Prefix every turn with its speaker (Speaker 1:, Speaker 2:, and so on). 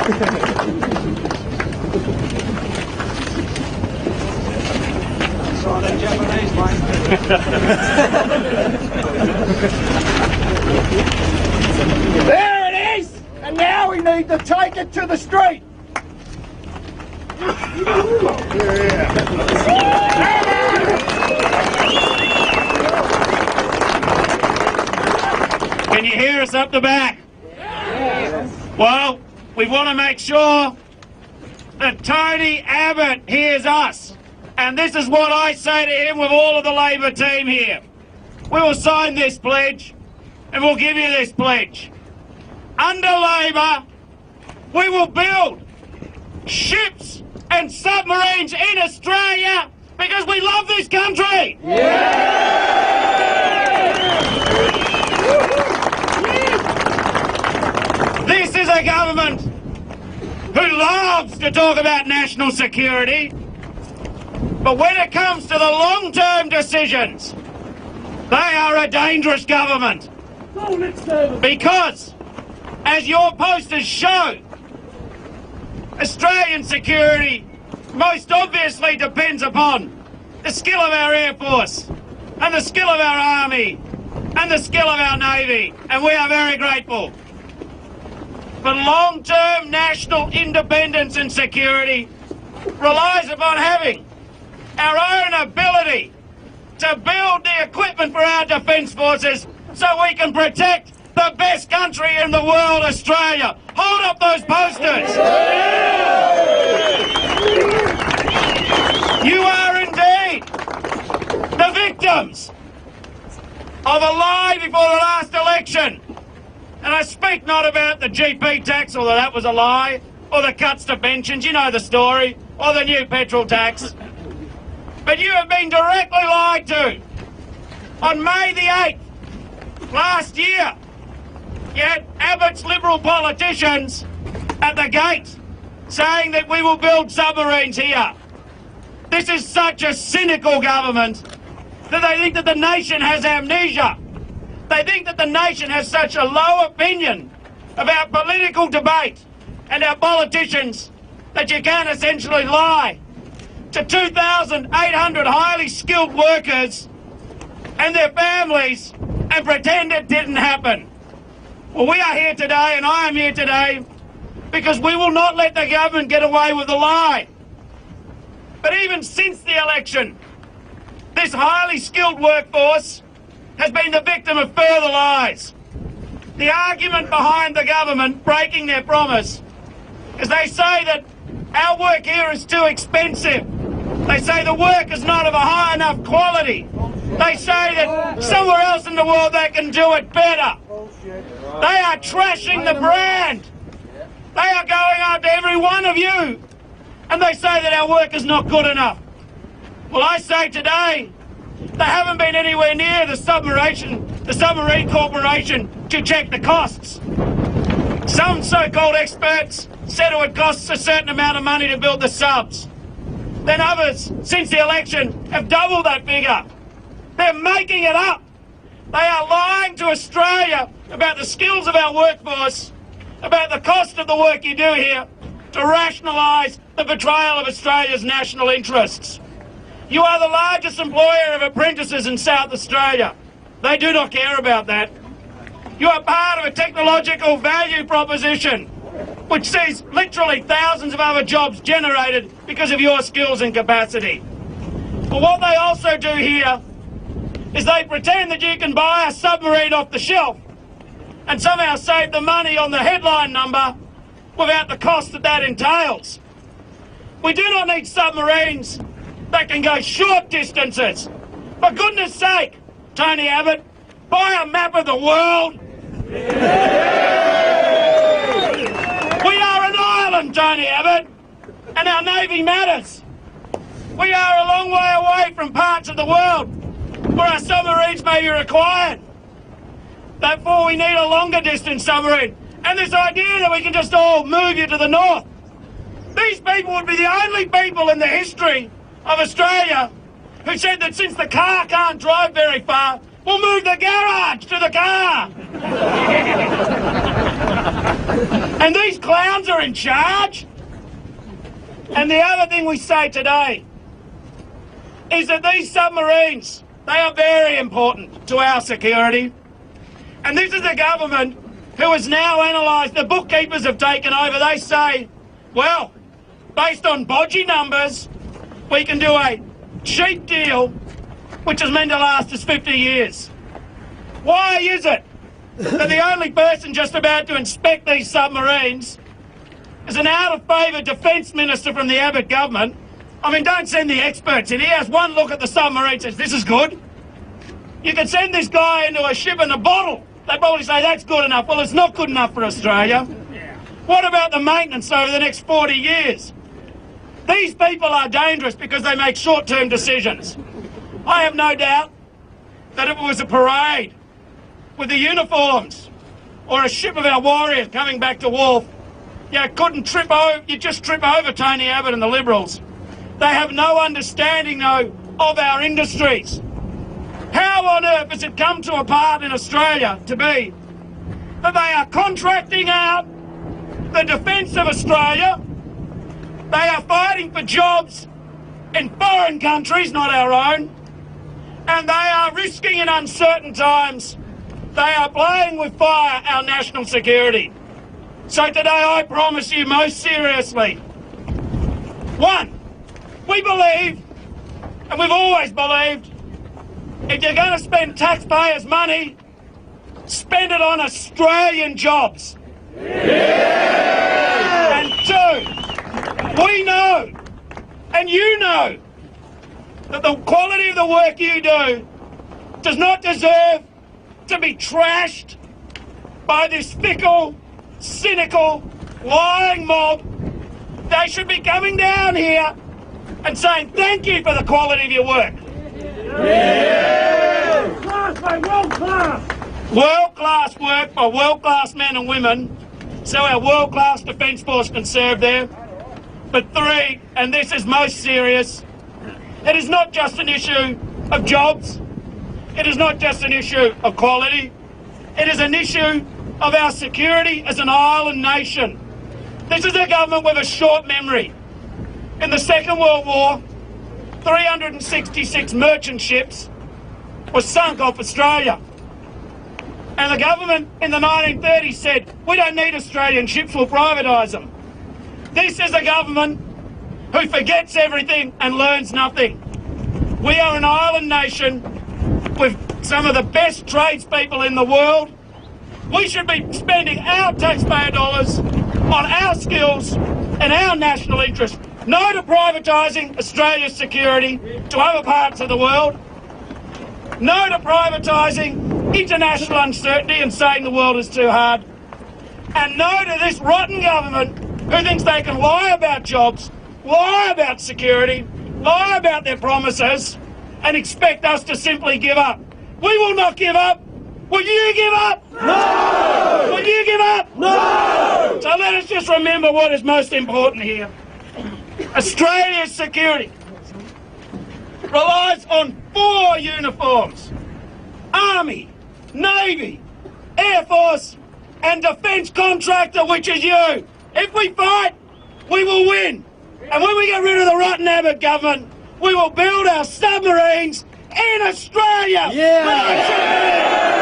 Speaker 1: There it is! And now we need to take it to the street!
Speaker 2: Can you hear us up the back? Yes. Well, we want to make sure that Tony Abbott hears us. And this is what I say to him with all of the Labor team here. We will sign this pledge and we'll give you this pledge. Under Labor, we will build ships and submarines in Australia because we love this country. This is a government who loves to talk about national security, but when it comes to the long-term decisions, they are a dangerous government. Because, as your posters show, Australian security most obviously depends upon the skill of our Air Force and the skill of our Army and the skill of our Navy, and we are very grateful. But long-term national independence and security relies upon having our own ability to build the equipment for our defence forces so we can protect the best country in the world, Australia. Hold up those posters. You are indeed the victims of a lie before the last election. And I speak not about the GP tax, although that was a lie, or the cuts to pensions, you know the story, or the new petrol tax. But you have been directly lied to. On May the 8th, last year, you had Abbott's Liberal politicians at the gate saying that we will build submarines here. This is such a cynical government that they think that the nation has amnesia. They think that the nation has such a low opinion about political debate and our politicians that you can essentially lie to 2,800 highly skilled workers and their families and pretend it didn't happen. Well, we are here today, and I am here today, because we will not let the government get away with a lie. But even since the election, this highly skilled workforce has been the victim of further lies. The argument behind the government breaking their promise is they say that our work here is too expensive. They say the work is not of a high enough quality. They say that somewhere else in the world they can do it better. They are trashing the brand. They are going after every one of you. And they say that our work is not good enough. Well, I say today, they haven't been anywhere near the submarine corporation to check the costs. Some so-called experts said it would cost a certain amount of money to build the subs. Then others, since the election, have doubled that figure. They're making it up. They are lying to Australia about the skills of our workforce, about the cost of the work you do here, to rationalise the betrayal of Australia's national interests. You are the largest employer of apprentices in South Australia. They do not care about that. You are part of a technological value proposition which sees literally thousands of other jobs generated because of your skills and capacity. But what they also do here is they pretend that you can buy a submarine off the shelf and somehow save the money on the headline number without the cost that that entails. We do not need submarines that can go short distances. For goodness sake, Tony Abbott, buy a map of the world. We are an island, Tony Abbott, and our Navy matters. We are a long way away from parts of the world where our submarines may be required. Therefore, we need a longer distance submarine. And this idea that we can just all move you to the north. These people would be the only people in the history of Australia who said that since the car can't drive very far, we'll move the garage to the car. And these clowns are in charge? And the other thing we say today is that these submarines, they are very important to our security. And this is a government who has now analysed, the bookkeepers have taken over, they say, well, based on bodgy numbers, we can do a cheap deal which is meant to last us 50 years. Why is it that the only person just about to inspect these submarines is an out-of-favour defence minister from the Abbott government? I mean, don't send the experts in. He has one look at the submarine and says, this is good. You can send this guy into a ship in a bottle. They'd probably say, that's good enough. Well, it's not good enough for Australia. What about the maintenance over the next 40 years? These people are dangerous because they make short-term decisions. I have no doubt that if it was a parade with the uniforms or a ship of our warriors coming back to wharf, you just trip over Tony Abbott and the Liberals. They have no understanding, though, of our industries. How on earth has it come to a part in Australia to be that they are contracting out the defence of Australia, they are fighting for jobs in foreign countries, not our own, and they are risking in uncertain times, they are playing with fire our national security. So today I promise you most seriously, one, we believe, and we've always believed, if you're going to spend taxpayers' money, spend it on Australian jobs. Yeah. And two, we know, and you know, that the quality of the work you do does not deserve to be trashed by this fickle, cynical, lying mob. They should be coming down here and saying thank you for the quality of your work.
Speaker 1: Yeah. Class, mate, world class.
Speaker 2: World-class work by world-class men and women, so our world-class Defence Force can serve there. But three, and this is most serious, it is not just an issue of jobs, it is not just an issue of quality, it is an issue of our security as an island nation. This is a government with a short memory. In the Second World War, 366 merchant ships were sunk off Australia. And the government in the 1930s said, we don't need Australian ships, we'll privatise them. This is a government who forgets everything and learns nothing. We are an island nation with some of the best tradespeople in the world. We should be spending our taxpayer dollars on our skills and our national interest. No to privatising Australia's security to other parts of the world. No to privatising international uncertainty and saying the world is too hard. And no to this rotten government who thinks they can lie about jobs, lie about security, lie about their promises and expect us to simply give up. We will not give up. Will you give up?
Speaker 1: No!
Speaker 2: Will you give up?
Speaker 1: No!
Speaker 2: So let us just remember what is most important here. Australia's security relies on 4 uniforms: Army, Navy, Air Force and Defence contractor, which is you. If we fight, we will win. And when we get rid of the rotten Abbott government, we will build our submarines in Australia.
Speaker 1: Yeah.